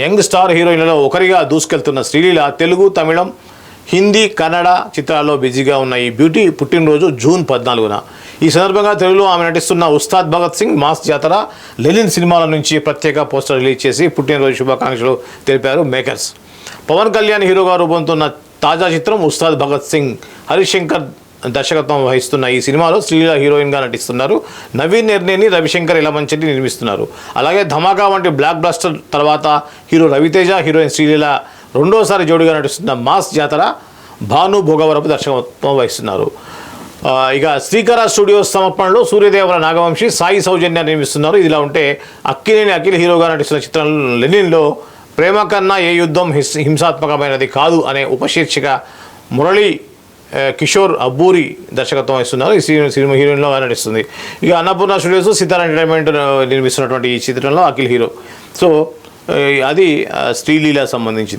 Young star హీరోయిన్లలో ఒకరిగా దూసుకెళ్తున్న శ్రీలీల తెలుగు, తమిళం, హిందీ, కన్నడ చిత్రాల్లో బిజీగా ఉన్న ఈ బ్యూటీ పుట్టినరోజు జూన్ 14న. ఈ సందర్భంగా తెలుగులో ఆమె నటిస్తున్న ఉస్తాద్ భగత్ సింగ్, మాస్ జాతర, లెనిన్ సినిమాల నుంచి ప్రత్యేక పోస్టర్ రిలీజ్ చేసి పుట్టినరోజు శుభాకాంక్షలు తెలిపారు మేకర్స్. పవన్ కళ్యాణ్ హీరోగా రూపొందుతున్న తాజా చిత్రం ఉస్తాద్ భగత్ సింగ్. హరిశంకర్ దర్శకత్వం వహిస్తున్న ఈ సినిమాలో శ్రీలీల హీరోయిన్గా నటిస్తున్నారు. నవీన్ నిర్నేని, రవిశంకర్ ఇలమంచిని నిర్మిస్తున్నారు. అలాగే ధమాకా వంటి బ్లాక్ బస్టర్ తర్వాత హీరో రవితేజ, హీరోయిన్ శ్రీలీల రెండోసారి జోడిగా నటిస్తున్న మాస్ జాతర భాను భోగవరపు దర్శకత్వం వహిస్తున్నారు. ఇక శ్రీకర స్టూడియోస్ సమర్పణలో సూర్యదేవర నాగవంశి, సాయి సౌజన్య నిర్మిస్తున్నారు. ఇదిలా ఉంటే అక్కినేని అఖిల్ హీరోగా నటిస్తున్న చిత్రం లెనిన్లో ప్రేమ కన్నా ఏ యుద్ధం హింసాత్మకమైనది కాదు అనే ఉపశీర్షిక మురళీ కిషోర్ అబ్బూరి దర్శకత్వం వహిస్తున్నారు. ఈ సినిమా హీరోయిన్లో నటిస్తుంది. ఇక అన్నపూర్ణ స్టూడియోస్, సితారా ఎంటర్టైన్మెంట్ నిర్మిస్తున్నటువంటి ఈ చిత్రంలో అఖిల్ హీరో. సో అది శ్రీలీల సంబంధించింది.